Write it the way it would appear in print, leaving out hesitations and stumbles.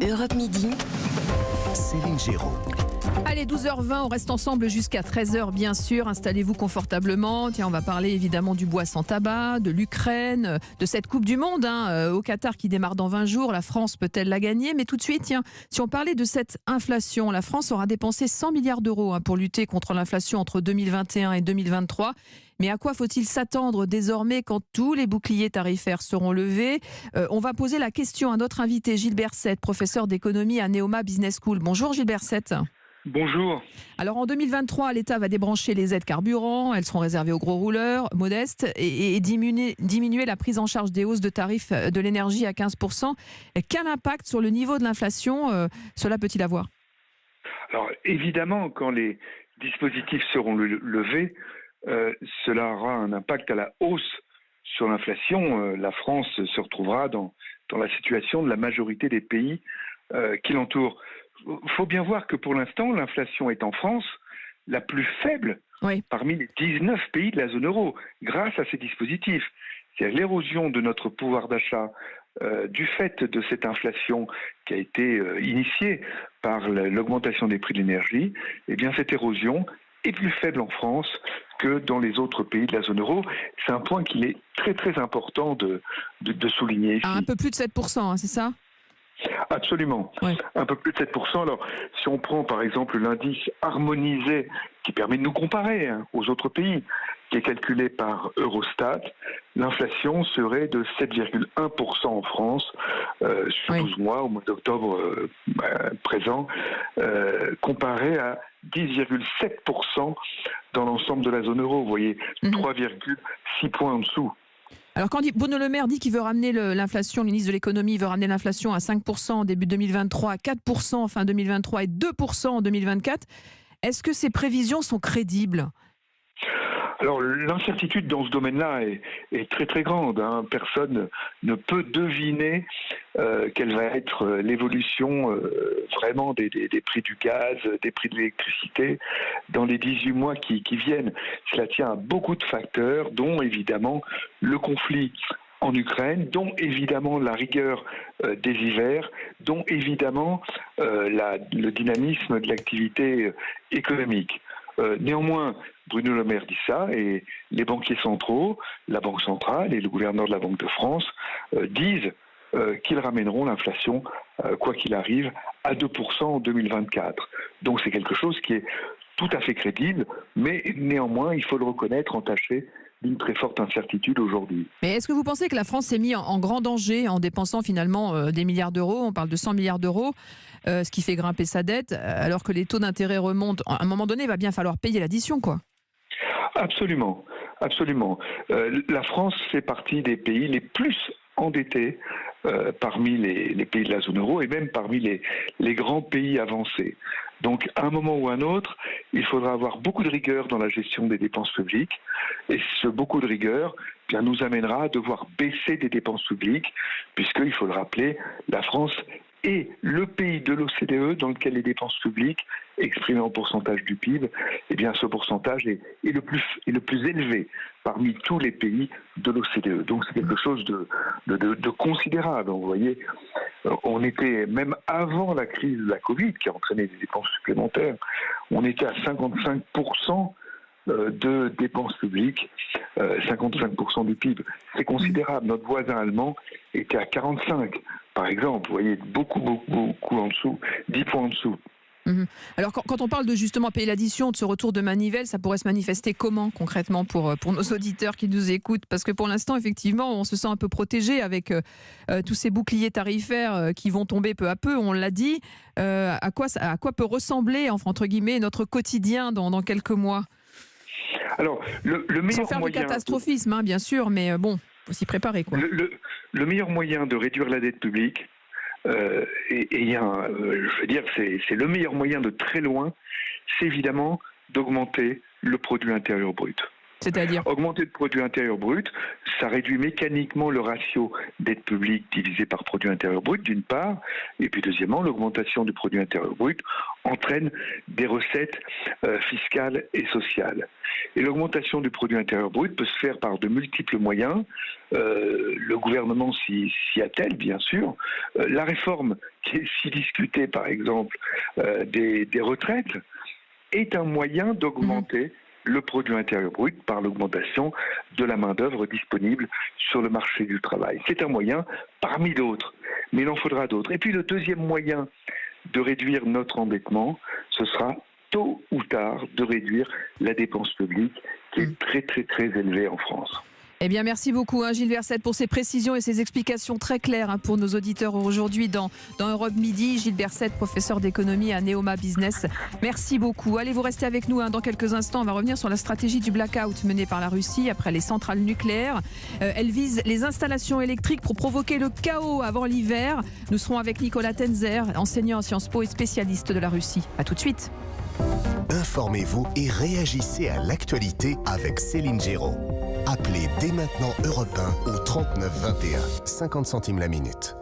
Europe Midi, Céline Géraud. Allez, 12h20, on reste ensemble jusqu'à 13h bien sûr. Installez-vous confortablement. Tiens, on va parler évidemment du bois sans tabac, de l'Ukraine, de cette Coupe du Monde au Qatar qui démarre dans 20 jours. La France peut-elle la gagner? Mais tout de suite, tiens, si on parlait de cette inflation, la France aura dépensé 100 milliards d'euros pour lutter contre l'inflation entre 2021 et 2023. Mais à quoi faut-il s'attendre désormais quand tous les boucliers tarifaires seront levés? On va poser la question à notre invité Gilles Berset, professeur d'économie à Neoma Business School. Bonjour Gilles Berset. Bonjour. Alors en 2023, l'État va débrancher les aides carburant, elles seront réservées aux gros rouleurs modestes et diminuer la prise en charge des hausses de tarifs de l'énergie à 15%. Quel impact sur le niveau de l'inflation cela peut-il avoir? Alors évidemment, quand les dispositifs seront levés, cela aura un impact à la hausse sur l'inflation. La France se retrouvera dans la situation de la majorité des pays qui l'entourent. Il faut bien voir que pour l'instant, l'inflation est en France la plus faible parmi les 19 pays de la zone euro, grâce à ces dispositifs. C'est-à-dire l'érosion de notre pouvoir d'achat du fait de cette inflation qui a été initiée par l'augmentation des prix de l'énergie. Eh bien, cette érosion est plus faible en France que dans les autres pays de la zone euro. C'est un point qu'il est très très important de souligner ici. Un peu plus de 7%, c'est ça ? Absolument, un peu plus de 7%. Alors, si on prend par exemple l'indice harmonisé qui permet de nous comparer aux autres pays, qui est calculé par Eurostat, l'inflation serait de 7,1% en France sur 12 mois, au mois d'octobre présent, comparé à 10,7% dans l'ensemble de la zone euro. Vous voyez, 3,6 points en dessous. Alors quand Bruno Le Maire dit qu'il veut ramener l'inflation, le ministre de l'économie veut ramener l'inflation à 5% en début 2023, à 4% en fin 2023 et 2% en 2024, est-ce que ces prévisions sont crédibles ? Alors l'incertitude dans ce domaine-là est très très grande. Personne ne peut deviner quelle va être l'évolution vraiment des prix du gaz, des prix de l'électricité dans les 18 mois qui viennent. Cela tient à beaucoup de facteurs, dont évidemment le conflit en Ukraine, dont évidemment la rigueur des hivers, dont évidemment le dynamisme de l'activité économique. Néanmoins, Bruno Le Maire dit ça et les banquiers centraux, la Banque centrale et le gouverneur de la Banque de France disent qu'ils ramèneront l'inflation, quoi qu'il arrive, à 2% en 2024. Donc c'est quelque chose qui est tout à fait crédible, mais néanmoins, il faut le reconnaître, entaché d'une très forte incertitude aujourd'hui. Mais est-ce que vous pensez que la France s'est mise en grand danger en dépensant finalement des milliards d'euros? On parle de 100 milliards d'euros, ce qui fait grimper sa dette, alors que les taux d'intérêt remontent. À un moment donné, il va bien falloir payer l'addition, quoi. Absolument, absolument. La France fait partie des pays les plus endettés parmi les pays de la zone euro et même parmi les grands pays avancés. Donc, à un moment ou à un autre, il faudra avoir beaucoup de rigueur dans la gestion des dépenses publiques. Et ce beaucoup de rigueur nous amènera à devoir baisser des dépenses publiques, puisqu'il faut le rappeler, la France est le pays de l'OCDE dans lequel les dépenses publiques, exprimées en pourcentage du PIB, eh bien ce pourcentage est le plus élevé parmi tous les pays de l'OCDE. Donc c'est quelque chose de considérable. Vous voyez, on était, même avant la crise de la Covid, qui a entraîné des dépenses supplémentaires, on était à 55% de dépenses publiques, 55% du PIB. C'est considérable. Notre voisin allemand était à 45%, par exemple. Vous voyez, beaucoup en dessous, 10 points en dessous. Alors quand on parle de justement payer l'addition, de ce retour de manivelle, ça pourrait se manifester comment concrètement pour nos auditeurs qui nous écoutent? Parce que pour l'instant, effectivement, on se sent un peu protégé avec tous ces boucliers tarifaires qui vont tomber peu à peu, on l'a dit. À quoi peut ressembler, entre guillemets, notre quotidien dans quelques mois? Alors, le meilleur sans faire moyen... du catastrophisme, bien sûr, mais bon, faut s'y préparer, quoi. Le meilleur moyen de réduire la dette publique, je veux dire, c'est le meilleur moyen de très loin, c'est évidemment d'augmenter le produit intérieur brut. C'est-à-dire? Augmenter le produit intérieur brut, ça réduit mécaniquement le ratio dette publique divisé par produit intérieur brut, d'une part, et puis deuxièmement, l'augmentation du produit intérieur brut entraîne des recettes fiscales et sociales. Et l'augmentation du produit intérieur brut peut se faire par de multiples moyens. Le gouvernement s'y attelle, bien sûr. La réforme qui est si discutée, par exemple, des retraites, est un moyen d'augmenter le produit intérieur brut par l'augmentation de la main-d'œuvre disponible sur le marché du travail. C'est un moyen parmi d'autres, mais il en faudra d'autres. Et puis le deuxième moyen de réduire notre endettement, ce sera tôt ou tard de réduire la dépense publique qui est très très très élevée en France. Eh bien, merci beaucoup, Gilles Vercette, pour ces précisions et ces explications très claires pour nos auditeurs aujourd'hui dans Europe Midi. Gilles Vercette, professeur d'économie à Neoma Business. Merci beaucoup. Allez, vous restez avec nous dans quelques instants. On va revenir sur la stratégie du blackout menée par la Russie après les centrales nucléaires. Elle vise les installations électriques pour provoquer le chaos avant l'hiver. Nous serons avec Nicolas Tenzer, enseignant à Sciences Po et spécialiste de la Russie. À tout de suite. Informez-vous et réagissez à l'actualité avec Céline Géraud. Appelez dès maintenant Europe 1 au 39 21, 50 centimes la minute.